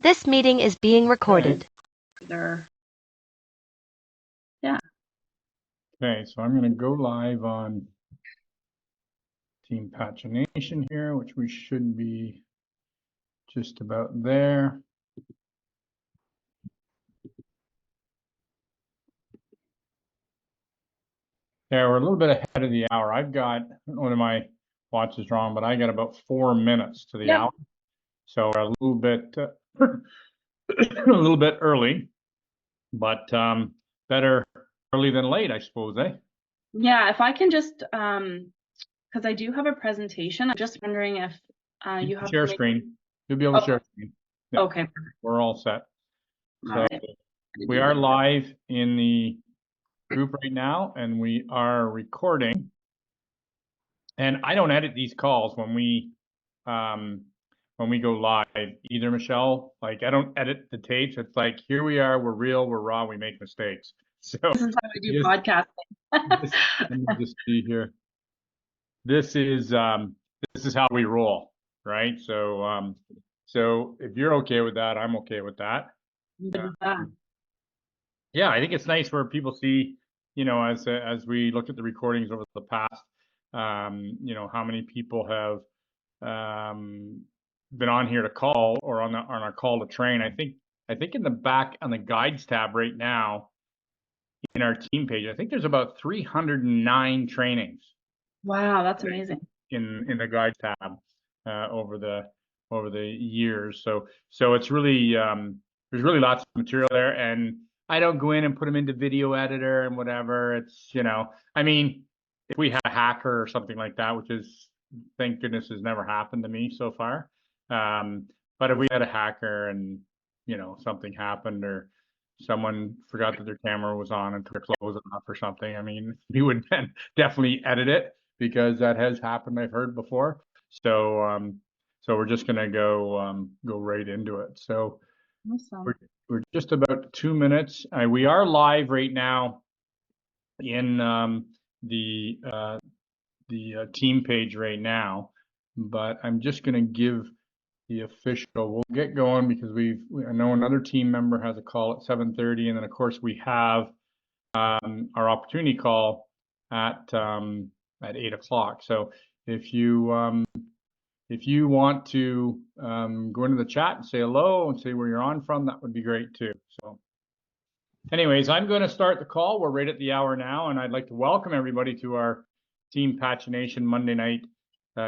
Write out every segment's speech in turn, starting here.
This meeting is being recorded. Yeah. Okay, so I'm going to go live on Team Pagination here, which we should be just about there. Yeah, we're a little bit ahead of the hour. I've got, I don't know whether my watch is wrong, but I got about 4 minutes to the hour. So we're a little bit, a little bit early, but better early than late, I suppose, eh? Yeah, if I can just, because I do have a presentation, I'm just wondering if you have share screen. You'll be able to share screen. Yeah. Okay, perfect. We're all set. All So right. we are live in the group right now, and we are recording. And I don't edit these calls when we go live either, Michelle. Like, I don't edit the tapes. It's like, here we are, we're real, we're raw, we make mistakes. So this is how we do podcasting. let me just see here. This is how we roll, right? So so if you're okay with that, I'm okay with that. Yeah, I think it's nice where people see, you know, as we look at the recordings over the past, you know, how many people have been on here to call or on our call to train. I think in the back on the guides tab right now in our team page, I think there's about 309 trainings. Wow, that's amazing. In the guides tab over the years. So it's really there's really lots of material there, and I don't go in and put them into video editor and whatever. It's, you know, I mean, if we had a hacker or something like that, which is, thank goodness, has never happened to me so far. But if we had a hacker and, you know, something happened or someone forgot that their camera was on and took their clothes off or something, I mean, we would then definitely edit it, because that has happened, I've heard before. So so we're just gonna go right into it. So awesome. we're just about 2 minutes. We are live right now in the team page right now, but I'm just gonna give the official. We'll get going because I know another team member has a call at 7:30, and then of course we have our opportunity call at 8 o'clock. So if you want to go into the chat and say hello and say where you're on from, that would be great too. So anyways, I'm going to start the call. We're right at the hour now, and I'd like to welcome everybody to our Team Pagination Monday night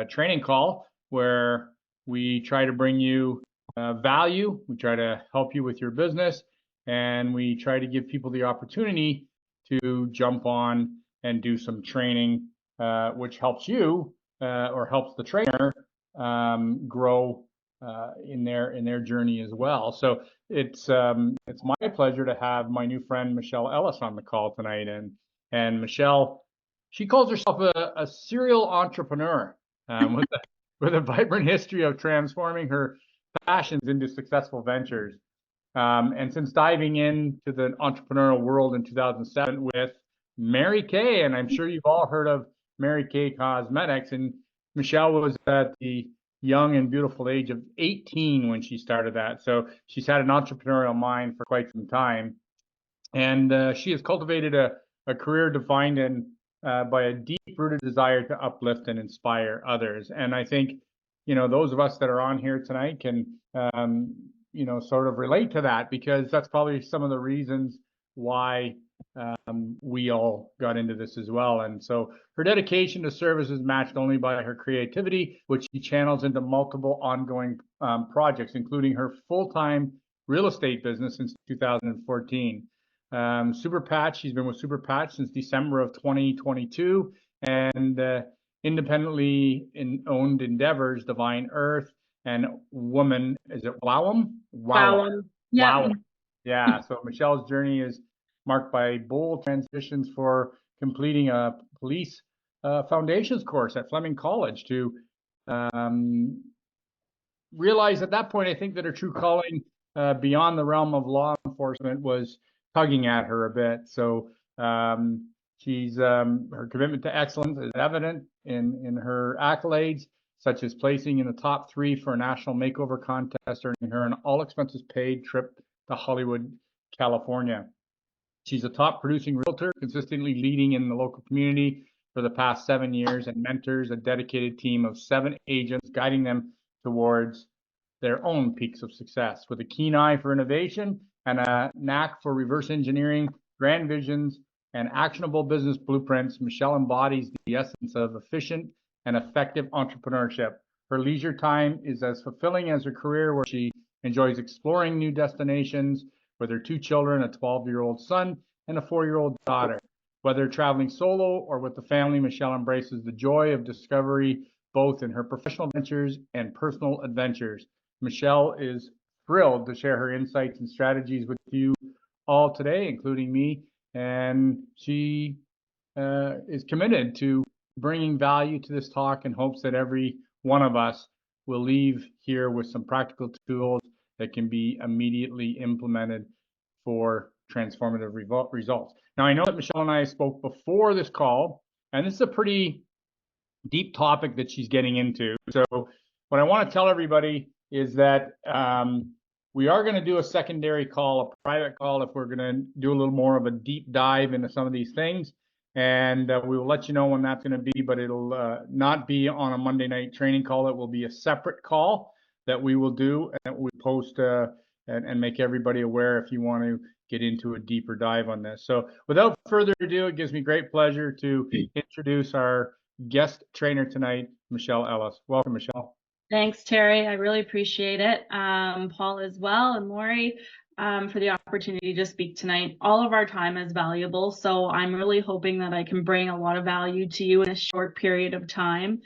training call, where we try to bring you value. We try to help you with your business, and we try to give people the opportunity to jump on and do some training, which helps you or helps the trainer grow in their journey as well. So it's my pleasure to have my new friend Michelle Ellis on the call tonight, and Michelle, she calls herself a serial entrepreneur with a vibrant history of transforming her passions into successful ventures. And since diving into the entrepreneurial world in 2007 with Mary Kay, and I'm sure you've all heard of Mary Kay Cosmetics, and Michelle was at the young and beautiful age of 18 when she started that. So she's had an entrepreneurial mind for quite some time, and she has cultivated a career defined by a deep-rooted desire to uplift and inspire others. And I think, you know, those of us that are on here tonight can you know, sort of relate to that, because that's probably some of the reasons why we all got into this as well. And so her dedication to service is matched only by her creativity, which she channels into multiple ongoing projects, including her full-time real estate business since 2014. Super Patch, she's been with Super Patch since December of 2022, and independently owned endeavors, Divine Earth, and Woman, is it Wowum? Wowum. Yeah. Wowum. Yeah. So Michelle's journey is marked by bold transitions, for completing a police foundations course at Fleming College to realize at that point, I think, that her true calling beyond the realm of law enforcement was tugging at her a bit. So she's her commitment to excellence is evident in her accolades, such as placing in the top 3 for a national makeover contest, earning her an all-expenses-paid trip to Hollywood, California. She's a top producing realtor, consistently leading in the local community for the past 7 years, and mentors a dedicated team of 7 agents, guiding them towards their own peaks of success. With a keen eye for innovation and a knack for reverse engineering grand visions and actionable business blueprints, Michelle embodies the essence of efficient and effective entrepreneurship. Her leisure time is as fulfilling as her career, where she enjoys exploring new destinations with her 2 children, a 12-year-old son and a 4-year-old daughter. Whether traveling solo or with the family, Michelle embraces the joy of discovery, both in her professional ventures and personal adventures. Michelle is thrilled to share her insights and strategies with you all today, including me, and she is committed to bringing value to this talk and hopes that every one of us will leave here with some practical tools that can be immediately implemented for transformative results. Now, I know that Michelle and I spoke before this call, and this is a pretty deep topic that she's getting into. So what I want to tell everybody is that we are going to do a secondary call, a private call, if we're going to do a little more of a deep dive into some of these things. And we will let you know when that's going to be, but it'll not be on a Monday night training call. It will be a separate call that we will do, and we post and make everybody aware if you want to get into a deeper dive on this. So without further ado, it gives me great pleasure to introduce our guest trainer tonight, Michelle Ellis. Welcome, Michelle. Thanks, Terry. I really appreciate it. Paul as well, and Lori, for the opportunity to speak tonight. All of our time is valuable, so I'm really hoping that I can bring a lot of value to you in a short period of time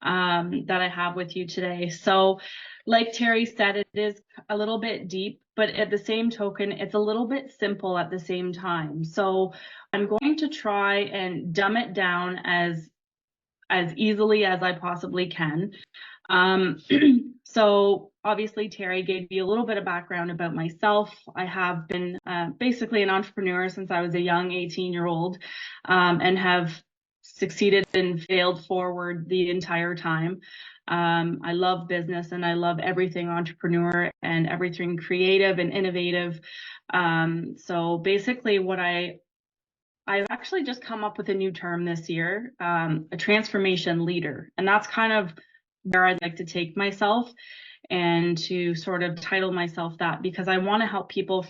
that I have with you today. So like Terry said, it is a little bit deep, but at the same token, it's a little bit simple at the same time. So I'm going to try and dumb it down as easily as I possibly can. So obviously Terry gave you a little bit of background about myself. I have been basically an entrepreneur since I was a young 18-year-old, and have succeeded and failed forward the entire time. I love business and I love everything entrepreneur and everything creative and innovative. So basically what I've actually just come up with a new term this year, a transformation leader. And that's kind of where I'd like to take myself, and to sort of title myself that, because I want to help people,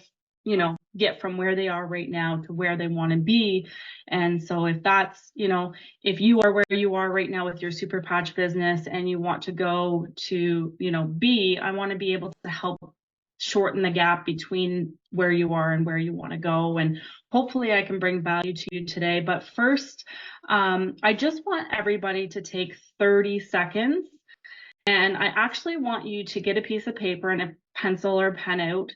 get from where they are right now to where they want to be. And so if that's, if you are where you are right now with your super patch business and you want to go to, I want to be able to help shorten the gap between where you are and where you want to go. And hopefully I can bring value to you today. But first, I just want everybody to take 30 seconds. And I actually want you to get a piece of paper and a pencil or pen out.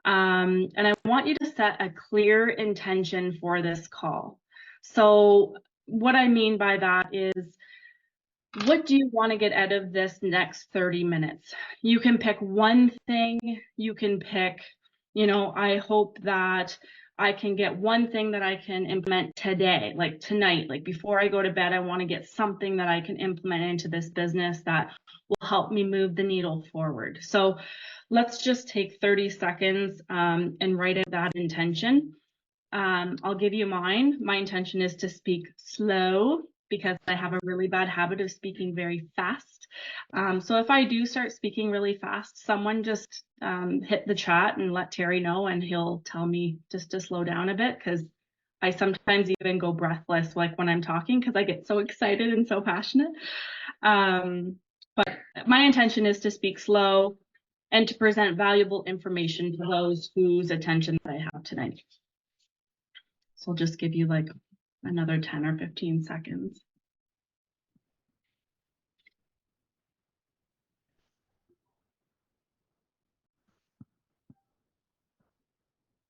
And I want you to set a clear intention for this call. So what I mean by that is, what do you want to get out of this next 30 minutes? You can pick one thing. You can pick, I hope that I can get one thing that I can implement today, like tonight, like before I go to bed, I want to get something that I can implement into this business that will help me move the needle forward. So let's just take 30 seconds and write out that intention. I'll give you mine. My intention is to speak slow, because I have a really bad habit of speaking very fast. So if I do start speaking really fast, someone just hit the chat and let Terry know, and he'll tell me just to slow down a bit, because I sometimes even go breathless like when I'm talking, because I get so excited and so passionate. But my intention is to speak slow and to present valuable information to those whose attention I have tonight. So I'll just give you like another 10 or 15 seconds.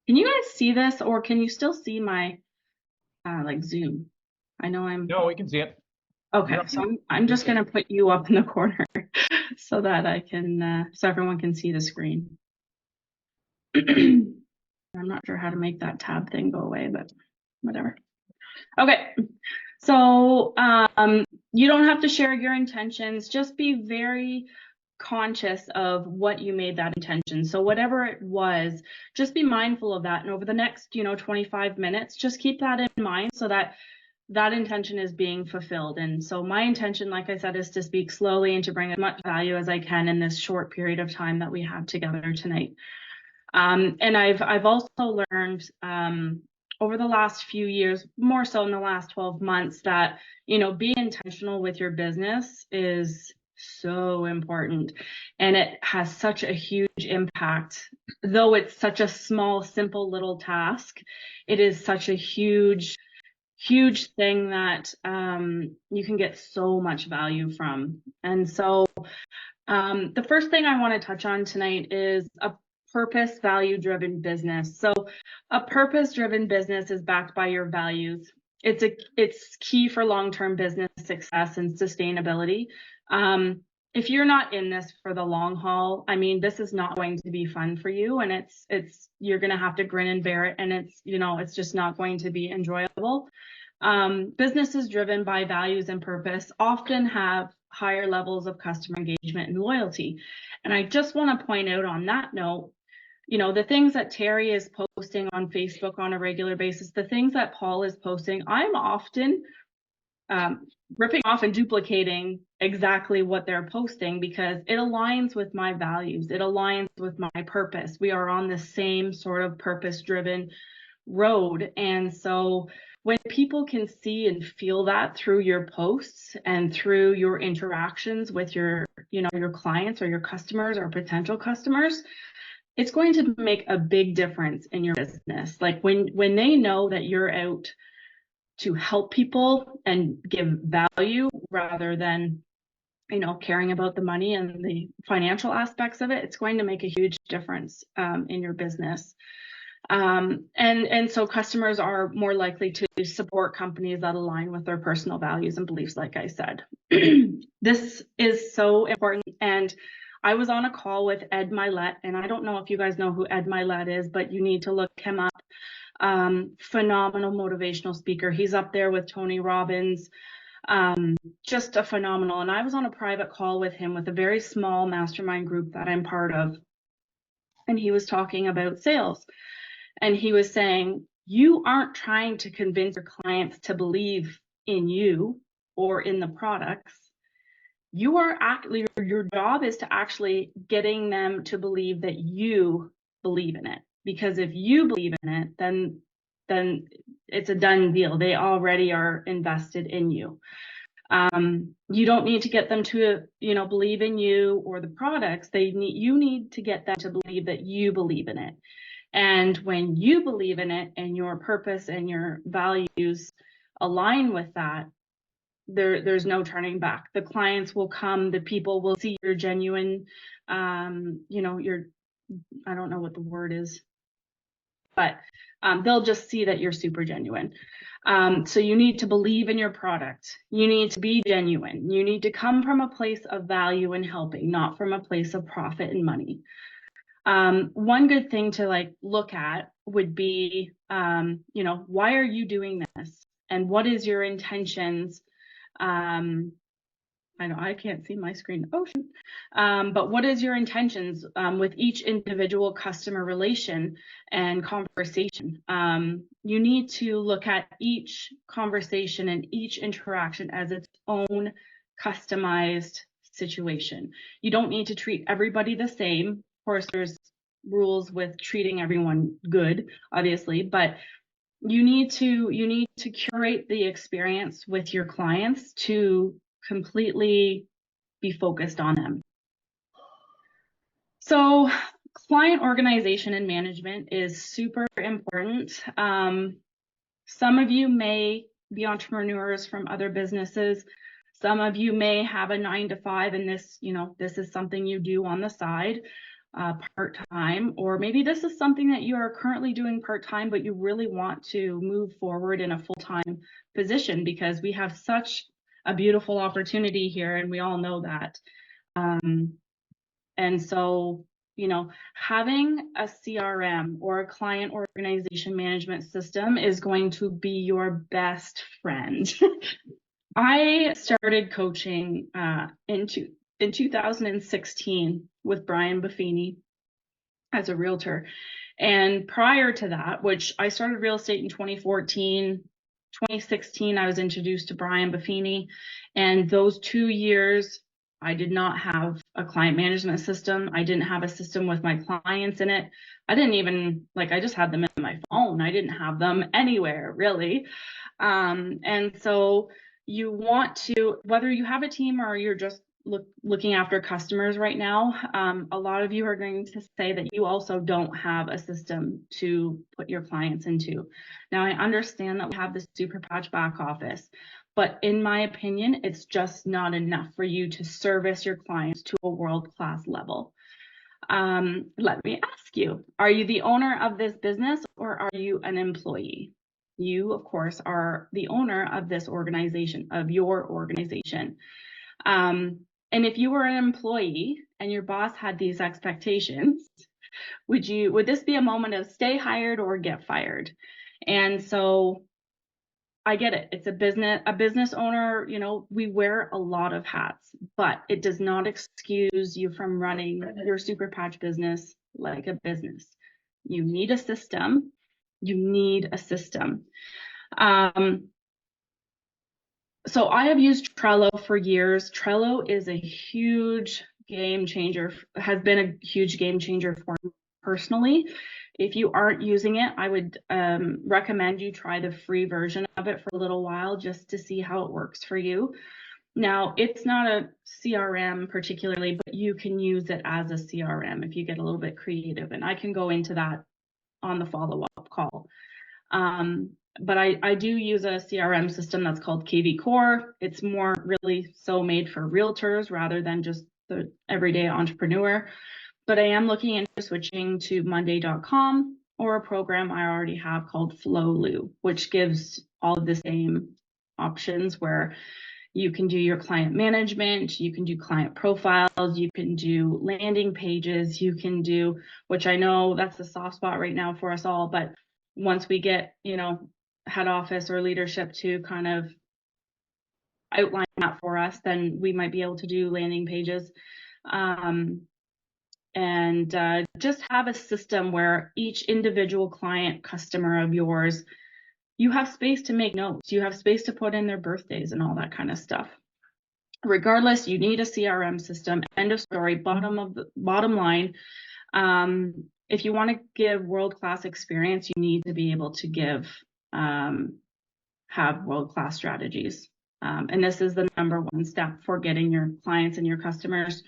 Can you guys see this, or can you still see my like Zoom? I know I'm. No, we can see it. Okay, so I'm just gonna put you up in the corner so that I can so everyone can see the screen. I'm not sure how to make that tab thing go away, but whatever. Okay, So you don't have to share your intentions. Just be very conscious of what you made that intention. So whatever it was, just be mindful of that. And over the next, 25 minutes, just keep that in mind so that that intention is being fulfilled. And so my intention, like I said, is to speak slowly and to bring as much value as I can in this short period of time that we have together tonight. And I've also learned over the last few years, more so in the last 12 months, that, being intentional with your business is so important. And it has such a huge impact. Though it's such a small, simple little task, it is such a huge thing that you can get so much value from. And so the first thing I want to touch on tonight is a purpose value driven business. So a purpose driven business is backed by your values. It's key for long-term business success and sustainability. If you're not in this for the long haul, I mean, this is not going to be fun for you, and you're going to have to grin and bear it, and it's just not going to be enjoyable. Businesses driven by values and purpose often have higher levels of customer engagement and loyalty. And I just want to point out on that note, the things that Terry is posting on Facebook on a regular basis, the things that Paul is posting, I'm often ripping off and duplicating exactly what they're posting because it aligns with my values. It aligns with my purpose. We are on the same sort of purpose-driven road. And so when people can see and feel that through your posts and through your interactions with your clients or your customers or potential customers, it's going to make a big difference in your business. Like when they know that you're out to help people and give value rather than, caring about the money and the financial aspects of it, it's going to make a huge difference in your business. And so customers are more likely to support companies that align with their personal values and beliefs, like I said. This is so important. And I was on a call with Ed Milet, and I don't know if you guys know who Ed Milet is, but you need to look him up. Phenomenal motivational speaker. He's up there with Tony Robbins. Just a phenomenal. And I was on a private call with him with a very small mastermind group that I'm part of. And he was talking about sales. And he was saying, you aren't trying to convince your clients to believe in you or in the products. Your job is to actually getting them to believe that you believe in it. Because if you believe in it, then it's a done deal. They already are invested in you. You don't need to get them to, believe in you or the products. You need to get them to believe that you believe in it. And when you believe in it and your purpose and your values align with that, there's no turning back. The clients will come, the people will see you're genuine, I don't know what the word is, but they'll just see that you're super genuine. So you need to believe in your product. You need to be genuine. You need to come from a place of value and helping, not from a place of profit and money. One good thing to look at would be, why are you doing this? And what is your intentions? I know I can't see my screen. Oh, shoot. But what is your intentions with each individual customer relation and conversation? You need to look at each conversation and each interaction as its own customized situation. You don't need to treat everybody the same. Of course, there's rules with treating everyone good, obviously, but you need to curate the experience with your clients to completely be focused on them. So client organization and management is super important. Some of you may be entrepreneurs from other businesses. Some of you may have a 9-to-5 and this is something you do on the side, part-time, or maybe this is something that you are currently doing part-time, but you really want to move forward in a full-time position because we have such a beautiful opportunity here and we all know that. And so, having a CRM or a client organization management system is going to be your best friend. I started coaching in 2016 with Brian Buffini as a realtor. And prior to that, which I started real estate in 2014, 2016, I was introduced to Brian Buffini. And those 2 years, I did not have a client management system. I didn't have a system with my clients in it. I didn't even, I just had them in my phone. I didn't have them anywhere, really. And so you want to, whether you have a team or you're just looking after customers right now, a lot of you are going to say that you also don't have a system to put your clients into. Now, I understand that we have the Super Patch back office, but in my opinion, it's just not enough for you to service your clients to a world-class level. Let me ask you, are you the owner of this business or are you an employee? You, of course, are the owner of this organization, of your organization. And if you were an employee and your boss had these expectations, would this be a moment of stay hired or get fired? And so I get it. It's a business owner, we wear a lot of hats, but it does not excuse you from running your Super Patch business like a business. You need a system. You need a system. So I have used Trello for years. Trello is a huge game changer, has been a huge game changer for me personally. If you aren't using it, I would recommend you try the free version of it for a little while just to see how it works for you. Now, it's not a CRM particularly, but you can use it as a CRM if you get a little bit creative. And I can go into that on the follow-up call. But I do use a CRM system that's called KV Core. It's more really so made for realtors rather than just the everyday entrepreneur. But I am looking into switching to Monday.com or a program I already have called Flowloo, which gives all of the same options where you can do your client management, you can do client profiles, you can do landing pages, you can do, which I know that's a soft spot right now for us all, but once we get, head office or leadership to kind of outline that for us, then we might be able to do landing pages. And just have a system where each individual client customer of yours, you have space to make notes, you have space to put in their birthdays and all that kind of stuff. Regardless, you need a CRM system. End of story. Bottom line. If you want to give world-class experience, you need to be able to have world-class strategies. And this is the number one step for getting your clients and your customers,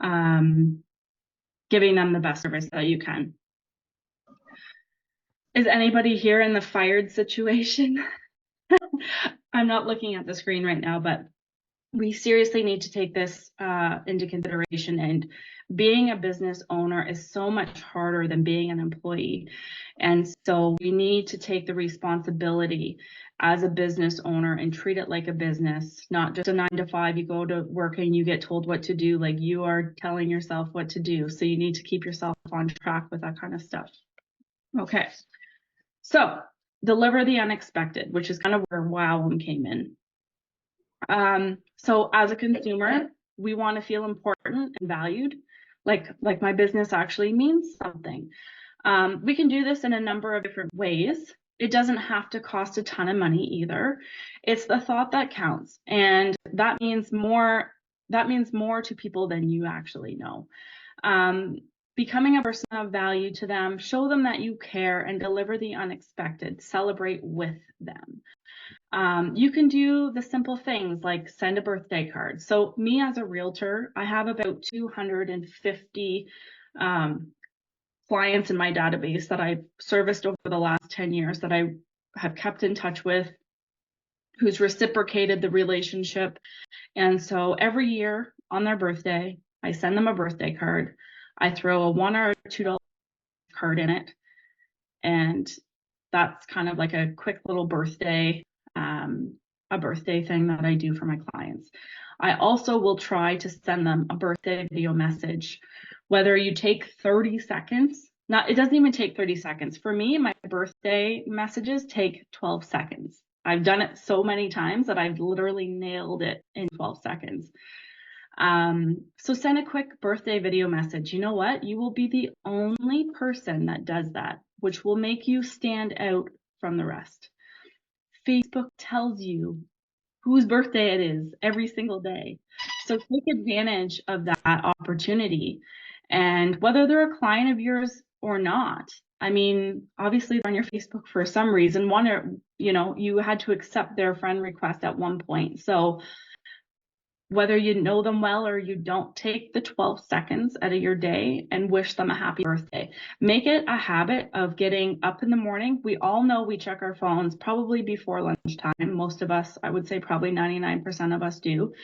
giving them the best service that you can. Is anybody here in the fired situation? I'm not looking at the screen right now, but we seriously need to take this into consideration. And being a business owner is so much harder than being an employee. And so we need to take the responsibility as a business owner and treat it like a business, not just a 9-to-5. You go to work and you get told what to do, like you are telling yourself what to do. So you need to keep yourself on track with that kind of stuff. Okay. So deliver the unexpected, which is kind of where Wow came in. So as a consumer, we want to feel important and valued, like my business actually means something. We can do this in a number of different ways. It doesn't have to cost a ton of money either. It's the thought that counts, and that means more to people than you actually know. Becoming a person of value to them, show them that you care, and deliver the unexpected. Celebrate with them. You can do the simple things like send a birthday card. So me as a realtor, I have about 250 clients in my database that I've serviced over the last 10 years that I have kept in touch with, who's reciprocated the relationship. And so every year on their birthday, I send them a birthday card. I throw a $1 or $2 card in it. And that's kind of like a quick little birthday thing that I do for my clients. I also will try to send them a birthday video message Whether you take 30 seconds, it doesn't even take 30 seconds. For me, my birthday messages take 12 seconds. I've done it so many times that I've literally nailed it in 12 seconds. So send a quick birthday video message. You know what? You will be the only person that does that, which will make you stand out from the rest. Facebook tells you whose birthday it is every single day. So take advantage of that opportunity. And whether they're a client of yours or not, I mean, obviously they're on your Facebook for some reason. You had to accept their friend request at one point. So whether you know them well or you don't, take the 12 seconds out of your day and wish them a happy birthday. Make it a habit of getting up in the morning. We all know we check our phones probably before lunchtime. Most of us, I would say probably 99% of us do.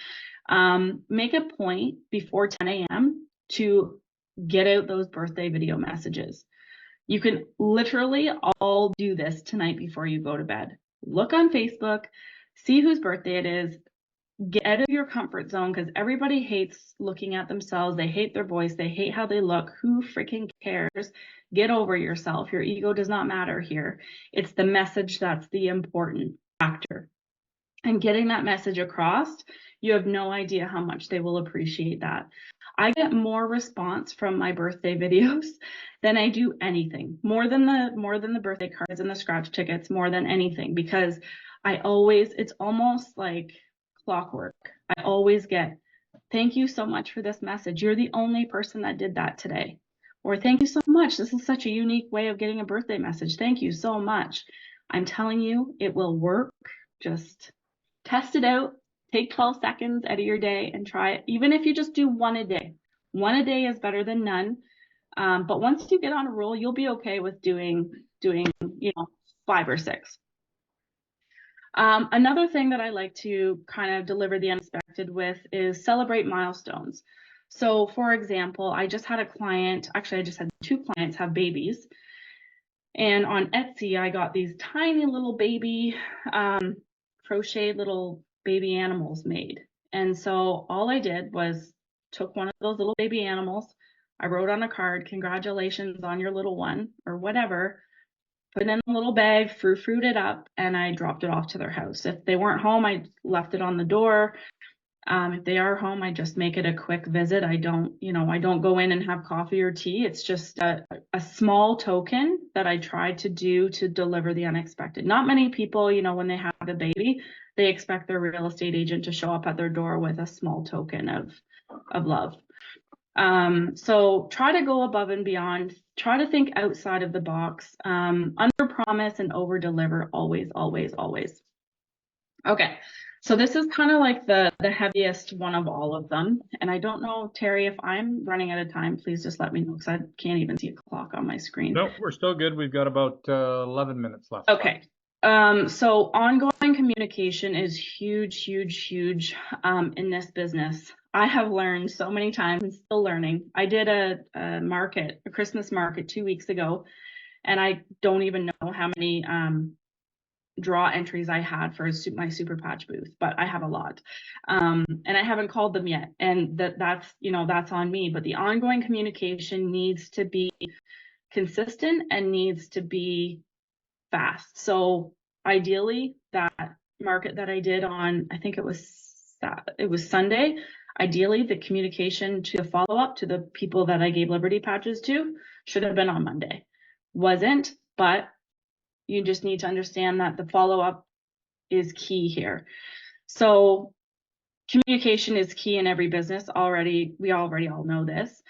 Make a point before 10 a.m. to get out those birthday video messages. You can literally all do this tonight before you go to bed. Look on Facebook, see whose birthday it is. Get out of your comfort zone, because everybody hates looking at themselves. They hate their voice. They hate how they look. Who freaking cares? Get over yourself. Your ego does not matter here. It's the message that's the important factor. And getting that message across, you have no idea how much they will appreciate that. I get more response from my birthday videos than I do anything. More than the birthday cards and the scratch tickets, more than anything, because it's almost like clockwork. I always get, thank you so much for this message. You're the only person that did that today. Or thank you so much. This is such a unique way of getting a birthday message. Thank you so much. I'm telling you, it will work. Just test it out. Take 12 seconds out of your day and try it. Even if you just do one a day. One a day is better than none. But once you get on a roll, you'll be okay with doing 5 or 6. Another thing that I like to kind of deliver the unexpected with is celebrate milestones. So for example, I just had 2 clients have babies. And on Etsy, I got these tiny little baby crocheted little baby animals made. And so all I did was took one of those little baby animals. I wrote on a card, congratulations on your little one, or whatever. Put it in a little bag, fruited up, and I dropped it off to their house. If they weren't home, I left it on the door. If they are home, I just make it a quick visit. I don't go in and have coffee or tea. It's just a small token that I try to do to deliver the unexpected. Not many people, when they have a baby, they expect their real estate agent to show up at their door with a small token of love. So try to go above and beyond. Try to think outside of the box. Under promise and over deliver, always, always, always. Okay, so this is kind of like the heaviest one of all of them. And I don't know, Terry, if I'm running out of time, please just let me know, because I can't even see a clock on my screen. No, we're still good. We've got about 11 minutes left. Okay. So ongoing communication is huge, huge, huge in this business. I have learned so many times and still learning. I did a Christmas market 2 weeks ago, and I don't even know how many draw entries I had for my Super Patch booth, but I have a lot. And I haven't called them yet. And that's on me. But the ongoing communication needs to be consistent and needs to be fast. So ideally, that market that I did on, I think it was Sunday, ideally the communication to the follow-up to the people that I gave Liberty Patches to should have been on Monday. Wasn't, but you just need to understand that the follow-up is key here. So communication is key in every business already. We already all know this.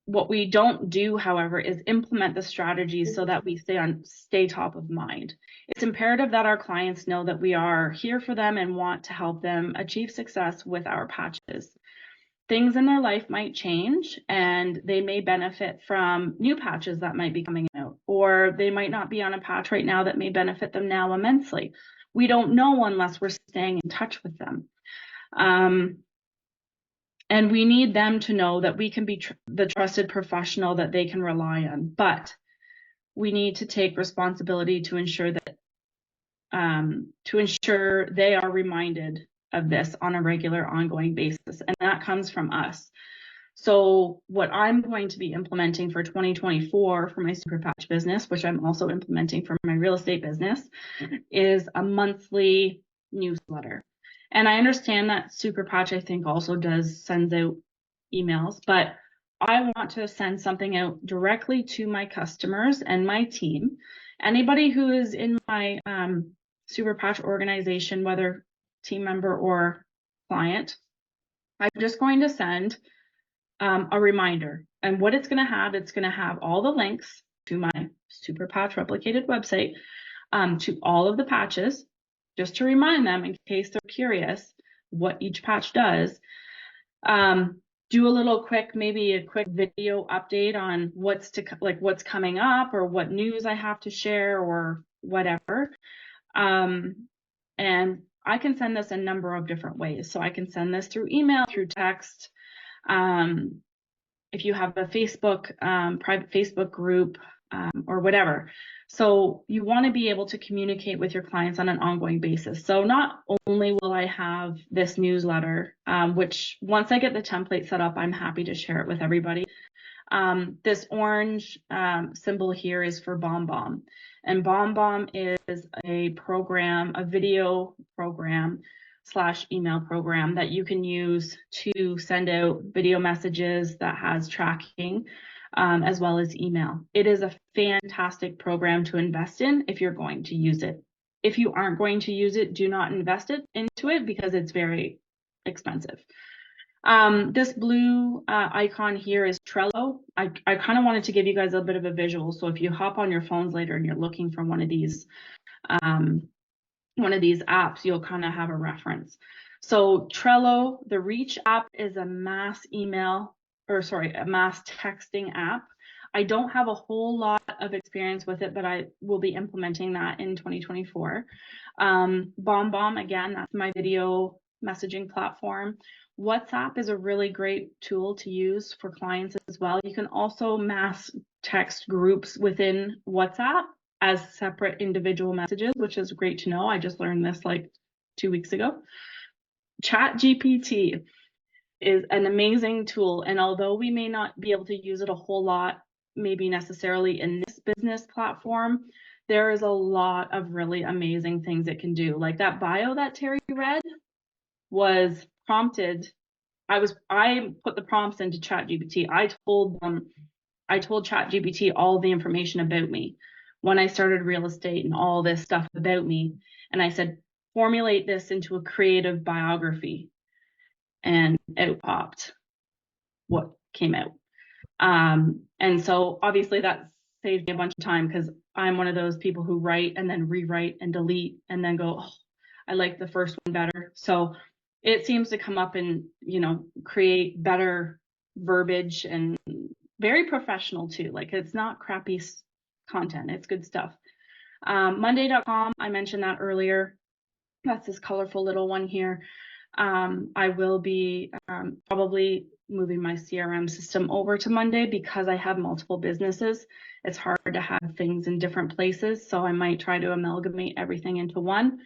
What we don't do, however, is implement the strategies so that we stay top of mind. It's imperative that our clients know that we are here for them and want to help them achieve success with our patches. Things in their life might change, and they may benefit from new patches that might be coming out, or they might not be on a patch right now that may benefit them now immensely. We don't know unless we're staying in touch with them. And we need them to know that we can be the trusted professional that they can rely on. But we need to take responsibility to ensure that they are reminded of this on a regular ongoing basis, and that comes from us. So what I'm going to be implementing for 2024 for my Super Patch business, which I'm also implementing for my real estate business, is a monthly newsletter. And I understand that Super Patch, I think, also sends out emails, but I want to send something out directly to my customers and my team. Anybody who is in my Super Patch organization, whether team member or client, I'm just going to send a reminder. And what it's going to have all the links to my Super Patch replicated website, to all of the patches, just to remind them in case they're curious what each patch does. Do a little maybe a quick video update on what's coming up, or what news I have to share, or whatever. And I can send this a number of different ways. So I can send this through email, through text. If you have a Facebook, private Facebook group, or whatever. So you want to be able to communicate with your clients on an ongoing basis. So not only will I have this newsletter, which once I get the template set up, I'm happy to share it with everybody. This orange symbol here is for BombBomb. And BombBomb is a program, a video program / email program that you can use to send out video messages that has tracking, as well as email. It is a fantastic program to invest in if you're going to use it. If you aren't going to use it, do not invest into it because it's very expensive. This blue icon here is Trello. I kind of wanted to give you guys a bit of a visual. So if you hop on your phones later and you're looking for one of these apps, you'll kind of have a reference. So Trello, the Reach app, is a mass texting app. I don't have a whole lot of experience with it, but I will be implementing that in 2024. BombBomb, again, that's my video messaging platform. WhatsApp is a really great tool to use for clients as well. You can also mass text groups within WhatsApp as separate individual messages, which is great to know. I just learned this like 2 weeks ago. ChatGPT is an amazing tool, and although we may not be able to use it a whole lot, maybe necessarily in this business platform, there is a lot of really amazing things it can do. Like that bio that Terry read was prompted. I put the prompts into ChatGPT. I told ChatGPT all the information about me when I started real estate and all this stuff about me. And I said, formulate this into a creative biography. And it popped what came out. And so obviously that saved me a bunch of time, because I'm one of those people who write and then rewrite and delete and then go, oh, I like the first one better. So it seems to come up and, create better verbiage, and very professional too. Like, it's not crappy content, it's good stuff. Monday.com, I mentioned that earlier. That's this colorful little one here. I will be probably moving my CRM system over to Monday because I have multiple businesses. It's hard to have things in different places, so I might try to amalgamate everything into one.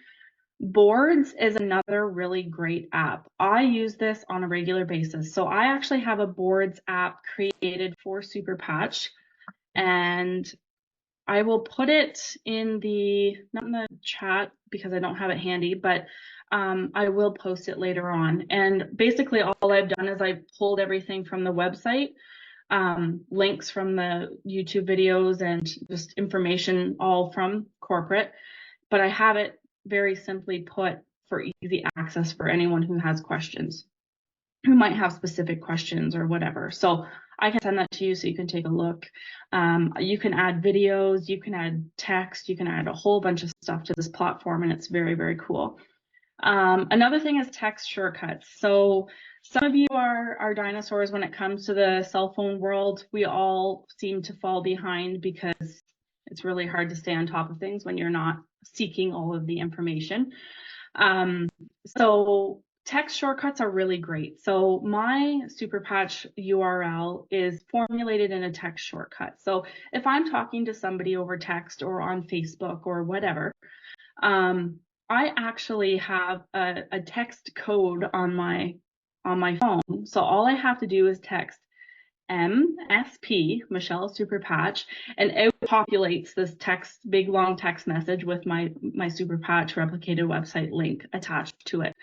Boards is another really great app. I use this on a regular basis. So I actually have a Boards app created for Super Patch, and I will put it in not in the chat because I don't have it handy, but I will post it later on. And basically all I've done is I pulled everything from the website, links from the YouTube videos, and just information all from corporate, but I have it very simply put for easy access for anyone who has questions, who might have specific questions or whatever. So I can send that to you so you can take a look. You can add videos, you can add text, you can add a whole bunch of stuff to this platform, and it's very, very cool. Another thing is text shortcuts. So some of you are dinosaurs when it comes to the cell phone world. We all seem to fall behind because it's really hard to stay on top of things when you're not seeking all of the information. So text shortcuts are really great. So my Super Patch URL is formulated in a text shortcut. So if I'm talking to somebody over text or on Facebook or whatever, I actually have a text code on my phone. So all I have to do is text MSP, Michelle Super Patch, and it populates this big long text message with my Super Patch replicated website link attached to it.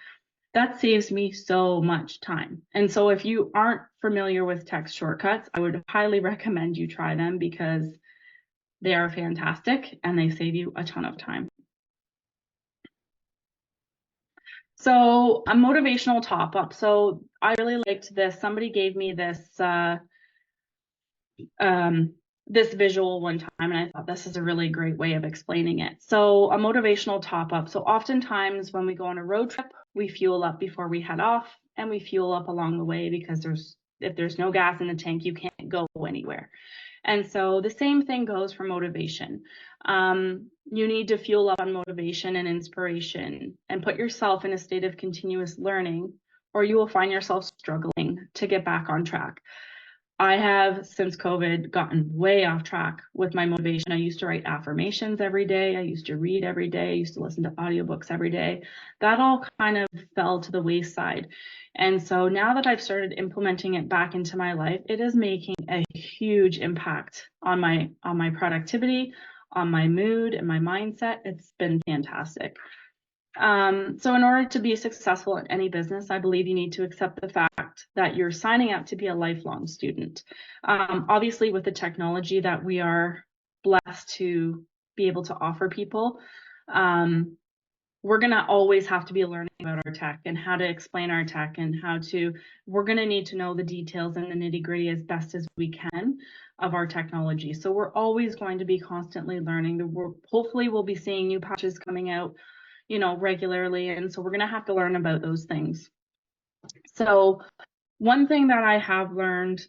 That saves me so much time. And so if you aren't familiar with text shortcuts, I would highly recommend you try them because they are fantastic and they save you a ton of time. So a motivational top up. So I really liked this. Somebody gave me this visual one time, and I thought this is a really great way of explaining it. So a motivational top up. So oftentimes when we go on a road trip, we fuel up before we head off, and we fuel up along the way because if there's no gas in the tank, you can't go anywhere. And so the same thing goes for motivation. You need to fuel up on motivation and inspiration and put yourself in a state of continuous learning, or you will find yourself struggling to get back on track. I have, since COVID, gotten way off track with my motivation. I used to write affirmations every day. I used to read every day. I used to listen to audiobooks every day. That all kind of fell to the wayside. And so now that I've started implementing it back into my life, it is making a huge impact on my productivity, on my mood and my mindset. It's been fantastic. So in order to be successful in any business, I believe you need to accept the fact that you're signing up to be a lifelong student. Obviously, with the technology that we are blessed to be able to offer people, we're going to always have to be learning about our tech and how to explain our tech and we're going to need to know the details and the nitty-gritty as best as we can of our technology. So we're always going to be constantly learning. Hopefully we'll be seeing new patches coming out, regularly. And so we're going to have to learn about those things. So one thing that I have learned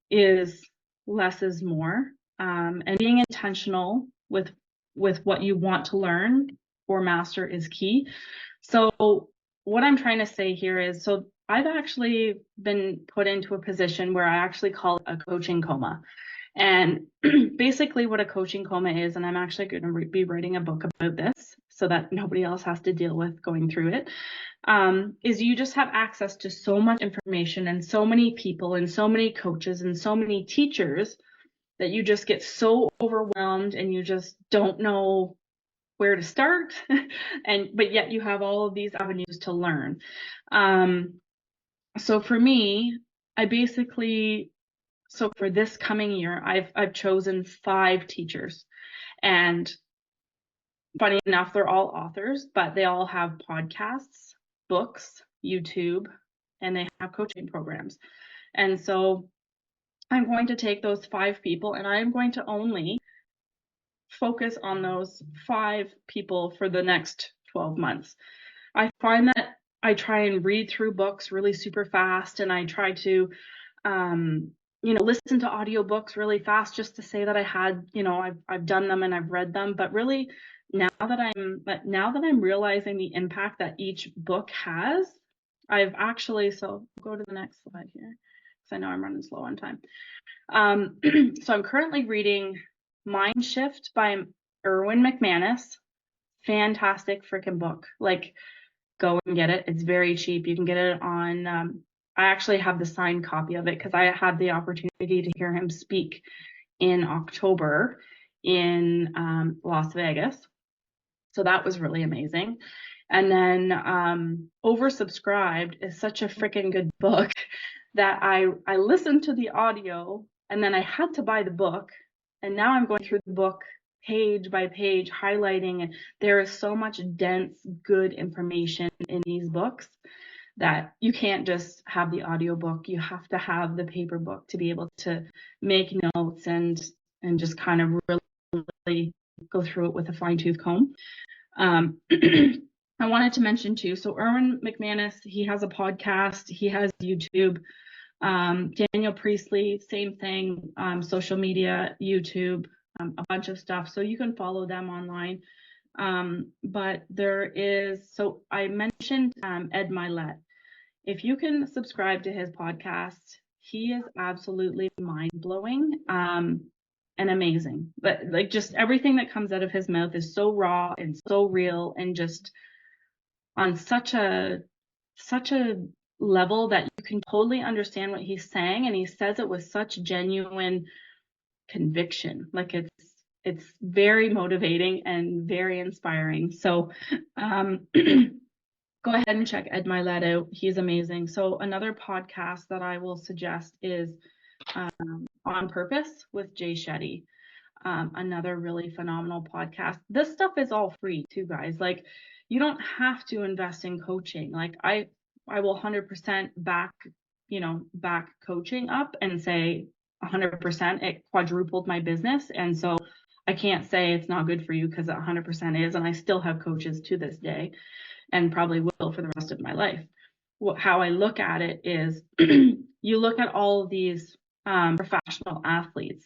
is less is more, and being intentional with what you want to learn or master is key. So what I'm trying to say here is, so I've actually been put into a position where I actually call it a coaching coma. And basically what a coaching coma is, and I'm actually going to be writing a book about this so that nobody else has to deal with going through it, is you just have access to so much information and so many people and so many coaches and so many teachers that you just get so overwhelmed and you just don't know where to start. But yet you have all of these avenues to learn. So for me, so for this coming year, I've chosen 5 teachers, and funny enough, they're all authors, but they all have podcasts, books, YouTube, and they have coaching programs. And so I'm going to take those 5 people and I'm going to only focus on those 5 people for the next 12 months. I find that I try and read through books really super fast, and I try to listen to audiobooks really fast just to say that I had, I've done them and I've read them. But really, now that I'm realizing the impact that each book has, so go to the next slide here, because I know I'm running slow on time. So I'm currently reading Mind Shift by Erwin McManus. Fantastic freaking book. Like, go and get it. It's very cheap. You can get it on, I actually have the signed copy of it because I had the opportunity to hear him speak in October in Las Vegas. So that was really amazing. And then Oversubscribed is such a freaking good book that I listened to the audio and then I had to buy the book. And now I'm going through the book page by page, highlighting, and there is so much dense, good information in these books that you can't just have the audiobook. You have to have the paper book to be able to make notes and just kind of really go through it with a fine-tooth comb. I wanted to mention too, so Erwin McManus, he has a podcast, he has YouTube. Daniel Priestley, same thing, social media, YouTube, a bunch of stuff. So you can follow them online. But so I mentioned Ed Milet. If you can subscribe to his podcast, he is absolutely mind-blowing. and amazing. But like just everything that comes out of his mouth is so raw and so real and just on such a level that you can totally understand what he's saying, and he says it with such genuine conviction. Like it's very motivating and very inspiring. So go ahead and check Ed Milet out. He's amazing. So another podcast that I will suggest is On Purpose with Jay Shetty. Another really phenomenal podcast. This stuff is all free too, guys. Like you don't have to invest in coaching. Like I will 100% back coaching up and say 100% it quadrupled my business. And so I can't say it's not good for you because it 100% is. And I still have coaches to this day and probably will for the rest of my life. How I look at it is you look at all of these professional athletes,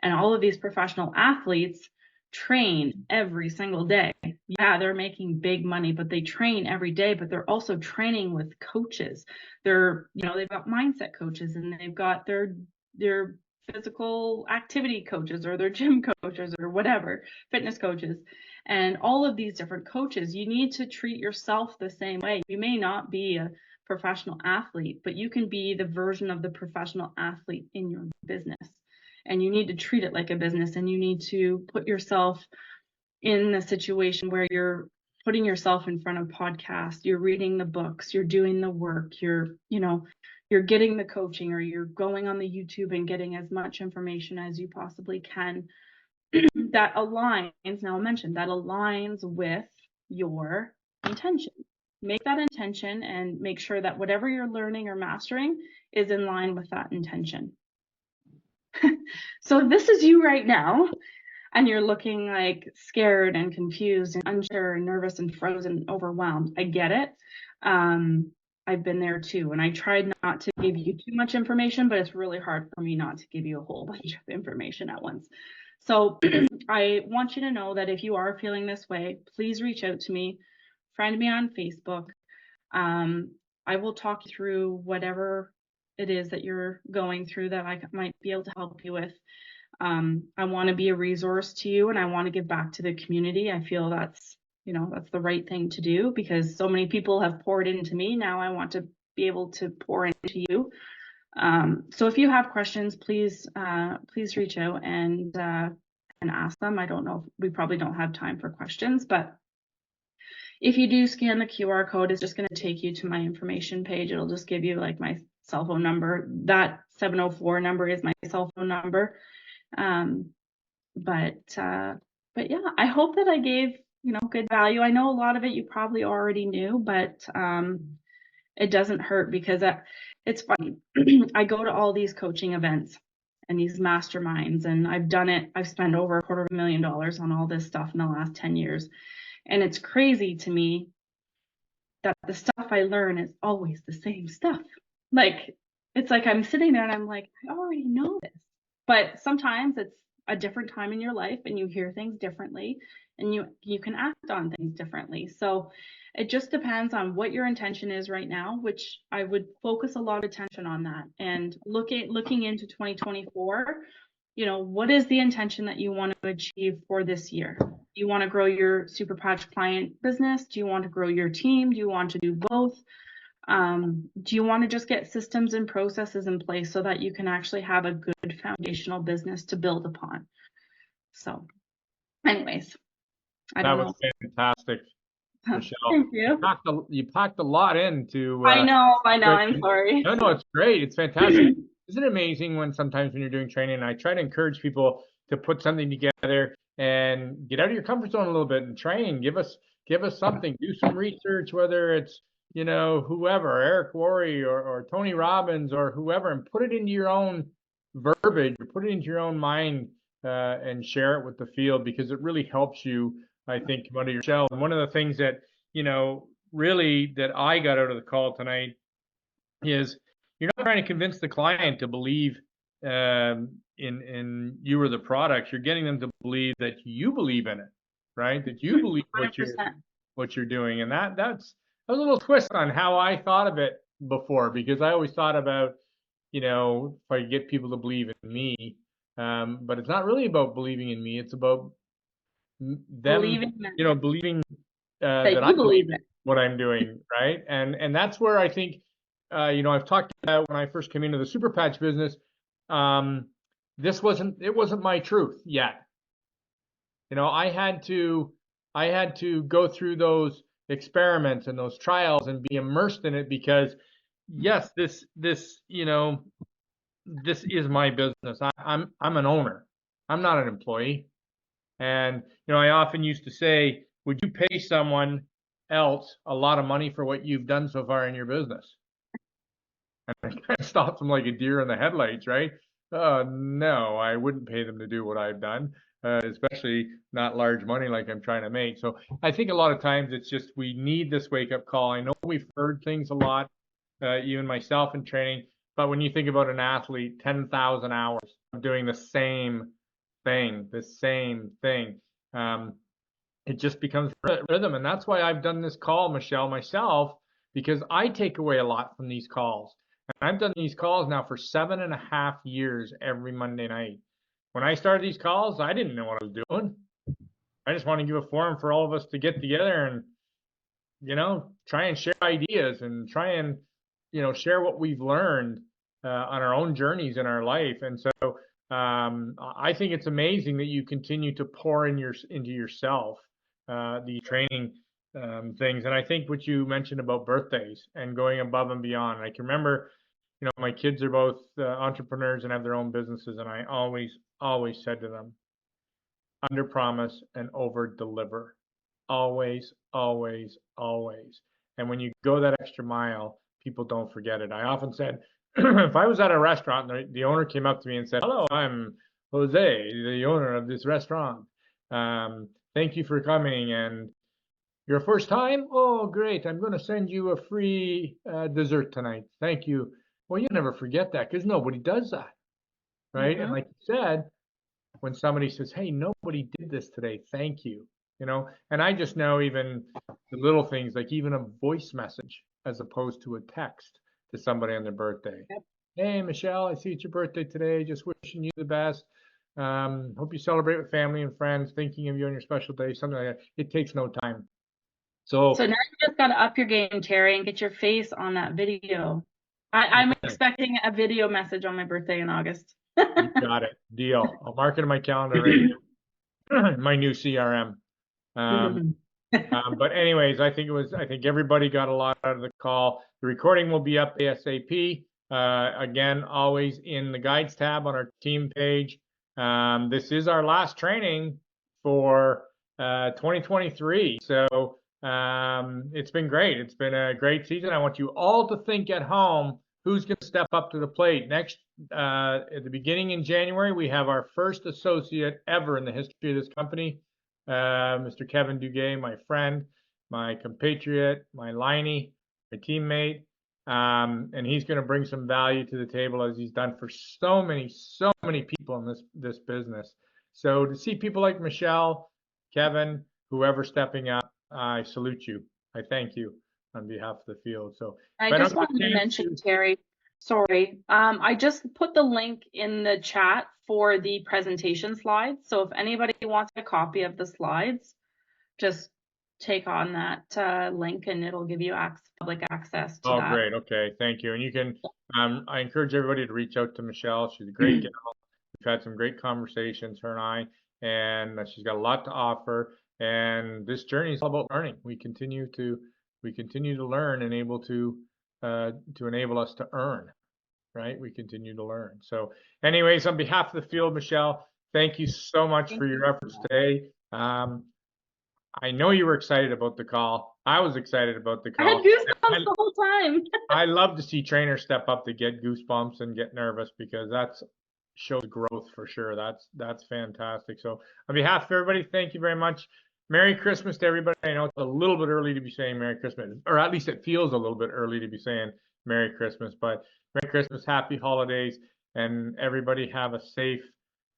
and all of these professional athletes train every single day. Yeah, they're making big money, but they train every day, but they're also training with coaches. They've got mindset coaches, and they've got their physical activity coaches or their gym coaches or whatever, fitness coaches. And all of these different coaches, you need to treat yourself the same way. You may not be a professional athlete, but you can be the version of the professional athlete in your business. And you need to treat it like a business, and you need to put yourself in the situation where you're putting yourself in front of podcasts, you're reading the books, you're doing the work, you're getting the coaching, or you're going on the YouTube and getting as much information as you possibly can that aligns, now I'll mention, that aligns with your intention. Make that intention and make sure that whatever you're learning or mastering is in line with that intention. So this is you right now, and you're looking like scared and confused and unsure and nervous and frozen and overwhelmed. I get it. I've been there too, and I tried not to give you too much information, but it's really hard for me not to give you a whole bunch of information at once. So I want you to know that if you are feeling this way, please reach out to me, friend me on Facebook. I will talk you through whatever it is that you're going through that I might be able to help you with. I want to be a resource to you, and I want to give back to the community. I feel that's the right thing to do because so many people have poured into me. Now I want to be able to pour into you. So if you have questions, please reach out and ask them. I don't know, we probably don't have time for questions, but if you do scan the QR code, it's just going to take you to my information page. It'll just give you like my cell phone number. That 704 number is my cell phone number. But yeah, I hope that I gave good value. I know a lot of it you probably already knew, but it doesn't hurt because it's funny. I go to all these coaching events and these masterminds, and I've done it. I've spent over $250,000 on all this stuff in the last 10 years. And it's crazy to me that the stuff I learn is always the same stuff. Like, it's like I'm sitting there and I'm like, I already know this. But sometimes it's a different time in your life and you hear things differently and you can act on things differently. So it just depends on what your intention is right now, which I would focus a lot of attention on that. And looking into 2024, what is the intention that you want to achieve for this year? Do you want to grow your Super Patch client business? Do you want to grow your team? Do you want to do both? Do you want to just get systems and processes in place so that you can actually have a good foundational business to build upon? So anyways, I don't know. That was fantastic, Michelle. Thank you. You packed a lot into. I know. I'm sorry. No, it's great. It's fantastic. Isn't it amazing when sometimes when you're doing training, I try to encourage people to put something together and get out of your comfort zone a little bit and train. Give us something. Do some research, whether it's whoever, Eric Worre or Tony Robbins or whoever, and put it into your own verbiage, or put it into your own mind, and share it with the field, because it really helps you, I think, come out of your shell. And one of the things that really that I got out of the call tonight is you're not trying to convince the client to believe in you or the product. You're getting them to believe that you believe in it, right? That you believe what you're doing, and that's a little twist on how I thought of it before, because I always thought about if I get people to believe in me, But it's not really about believing in me. It's about them, Believing believing that that you I'm doing believe it. what I'm doing, right? And that's where I think, I've talked about when I first came into the super patch business. Um, it wasn't my truth yet. I had to go through those experiments and those trials and be immersed in it because yes, this is my business. I'm an owner. I'm not an employee. And I often used to say, would you pay someone else a lot of money for what you've done so far in your business? And it kind of stops them like a deer in the headlights, right? No, I wouldn't pay them to do what I've done, especially not large money like I'm trying to make. So I think a lot of times it's just we need this wake up call. I know we've heard things a lot, even myself in training, but when you think about an athlete, 10,000 hours of doing the same thing, um, it just becomes rhythm. And that's why I've done this call, Michelle, myself, because I take away a lot from these calls. And I've done these calls now for 7.5 years every Monday night. When I started these calls, I didn't know what I was doing. I just want to give a forum for all of us to get together and, try and share ideas and try and, share what we've learned on our own journeys in our life. And so I think it's amazing that you continue to pour into yourself the training things. And I think what you mentioned about birthdays and going above and beyond. I can remember, my kids are both entrepreneurs and have their own businesses, and I always said to them, under promise and over deliver. Always, always, always. And when you go that extra mile, people don't forget it. I often said, if I was at a restaurant and the owner came up to me and said, "Hello, I'm Jose, the owner of this restaurant. Thank you for coming. And your first time? Oh, great. I'm going to send you a free dessert tonight. Thank you." Well, you never forget that because nobody does that, right? And like you said, when somebody says, "Hey, nobody did this today. Thank you." And I just know even the little things like even a voice message as opposed to a text to somebody on their birthday. Yep. "Hey, Michelle, I see it's your birthday today. Just wishing you the best. Hope you celebrate with family and friends. Thinking of you on your special day." Something like that. It takes no time. So now you just got to up your game, Terry, and get your face on that video. I'm expecting a video message on my birthday in August. You got it. Deal. I'll mark it in my calendar right now. My new CRM. But anyways, I think everybody got a lot out of the call. The recording will be up ASAP. Again, always in the guides tab on our team page. This is our last training for 2023. So it's been great. It's been a great season. I want you all to think at home who's going to step up to the plate. Next, at the beginning in January, we have our first associate ever in the history of this company. Mr. Kevin Duguay, my friend, my compatriot, my liney, my teammate, and he's going to bring some value to the table as he's done for so many people in this business. So to see people like Michelle, Kevin, whoever stepping up, I salute you. I thank you on behalf of the field. So I just wanted to mention, Terry, sorry, I just put the link in the chat for the presentation slides. So if anybody wants a copy of the slides, just take on that link and it'll give you public access to that. Oh, great. Okay. Thank you. And you can, I encourage everybody to reach out to Michelle. She's a great gal. We've had some great conversations, her and I, and she's got a lot to offer. And this journey is all about learning. We continue to learn and able to enable us to earn, right? We continue to learn. So anyways, on behalf of the field, Michelle, thank you so much for your efforts today. I know you were excited about the call. I was excited about the call. I had goosebumps the whole time. I love to see trainers step up to get goosebumps and get nervous because that shows growth for sure. That's fantastic. So on behalf of everybody, thank you very much. Merry Christmas to everybody. I know it's a little bit early to be saying Merry Christmas, or at least it feels a little bit early to be saying Merry Christmas, but Merry Christmas, happy holidays, and everybody have a safe,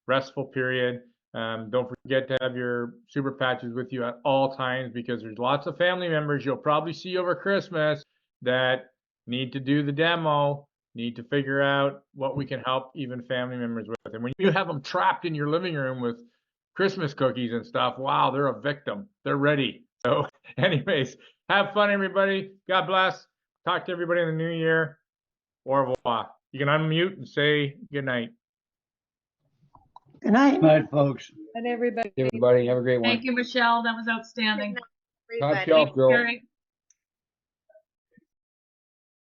restful period. Don't forget to have your super patches with you at all times because there's lots of family members you'll probably see over Christmas that need to do the demo. need to figure out what we can help even family members with. And when you have them trapped in your living room with Christmas cookies and stuff, wow, they're a victim. They're ready. So anyways, have fun, everybody. God bless. Talk to everybody in the new year. Au revoir. You can unmute and say good night. Good night. Good night, folks. And everybody. Everybody, have a great one. Thank you, Michelle. That was outstanding. Top shelf, girl. Carrie.